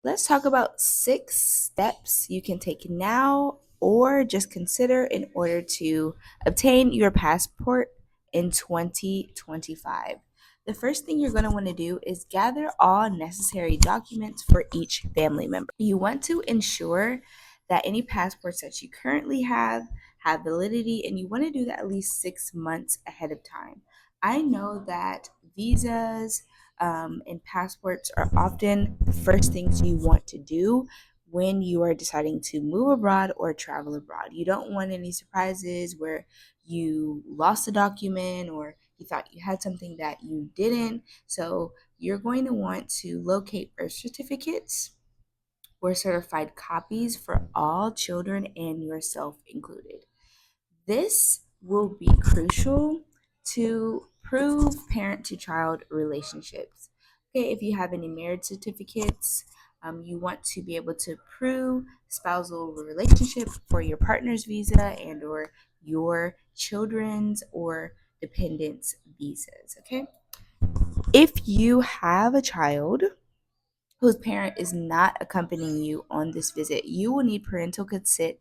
Let's talk about 6 steps you can take now or just consider in order to obtain your passport in 2025. The first thing you're going to want to do is gather all necessary documents for each family member. You want to ensure that any passports that you currently have validity, and you want to do that at least 6 months ahead of time. I know that visas, and passports are often the first things you want to do when you are deciding to move abroad or travel abroad. You don't want any surprises where you lost a document or you thought you had something that you didn't. So you're going to want to locate birth certificates or certified copies for all children and yourself included. This will be crucial to prove parent to child relationships. Okay, if you have any marriage certificates, you want to be able to prove spousal relationship for your partner's visa and or your children's or dependents visas. Okay, if you have a child whose parent is not accompanying you on this visit, you will need parental consent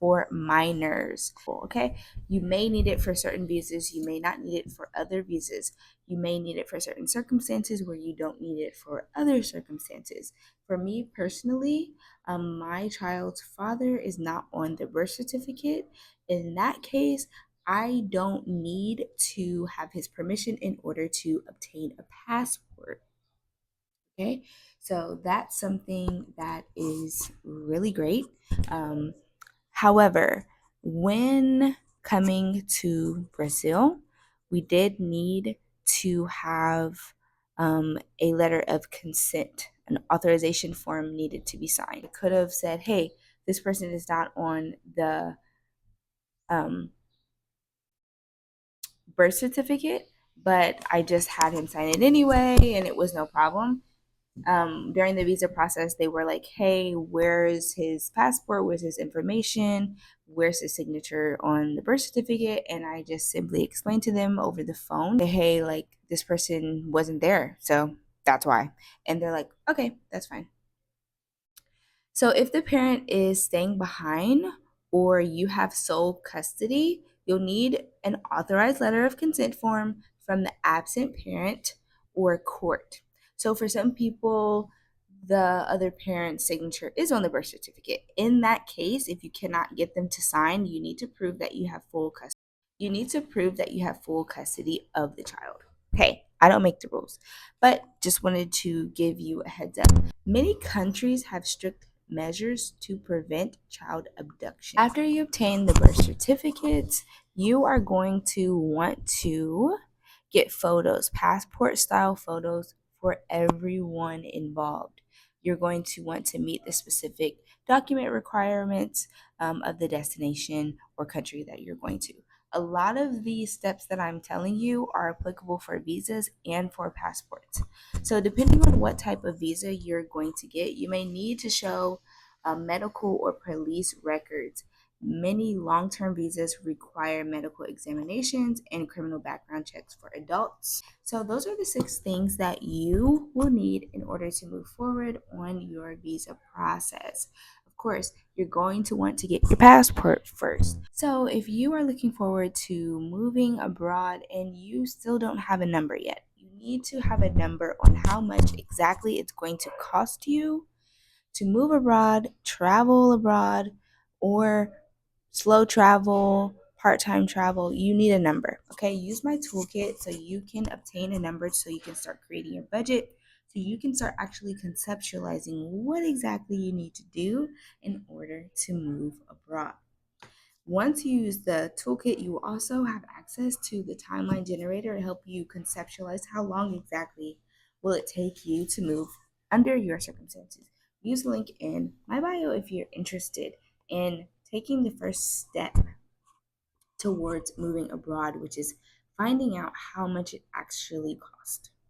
for minors. Okay, you may need it for certain visas, you may not need it for other visas. You may need it for certain circumstances where you don't need it for other circumstances. For me personally, my child's father is not on the birth certificate. In that case, I don't need to have his permission in order to obtain a passport. Okay, so that's something that is really great. Um, However, when coming to Brazil, we did need to have a letter of consent. An authorization form needed to be signed. It could have said, hey, this person is not on the um, birth certificate, but I just had him sign it anyway, and it was no problem. During the visa process, they were like, hey, where's his passport? Where's his information? Where's his signature on the birth certificate? And I just simply explained to them over the phone, hey, like this person wasn't there. So that's why. And they're like, okay, that's fine. So if the parent is staying behind or you have sole custody, you'll need an authorized letter of consent form from the absent parent or court. So for some people, the other parent's signature is on the birth certificate. In that case, if you cannot get them to sign, you need to prove that you have full custody. You need to prove that you have full custody of the child. Hey, I don't make the rules, but just wanted to give you a heads up. Many countries have strict measures to prevent child abduction. After you obtain the birth certificates, you are going to want to get photos, passport style photos for everyone involved. You're going to want to meet the specific document requirements of the destination or country that you're going to. A lot of these steps that I'm telling you are applicable for visas and for passports. So, depending on what type of visa you're going to get, you may need to show medical or police records. Many long term visas require medical examinations and criminal background checks for adults. So, those are the 6 things that you will need in order to move forward on your visa process. Of course, you're going to want to get your passport first. So, if you are looking forward to moving abroad and you still don't have a number yet, you need to have a number on how much exactly it's going to cost you to move abroad, travel abroad, or slow travel, part time travel. You need a number. Okay, use my toolkit so you can obtain a number so you can start creating your budget. So you can start actually conceptualizing what exactly you need to do in order to move abroad. Once you use the toolkit, you will also have access to the timeline generator to help you conceptualize how long exactly will it take you to move under your circumstances. Use the link in my bio if you're interested in taking the first step towards moving abroad, which is finding out how much it actually costs.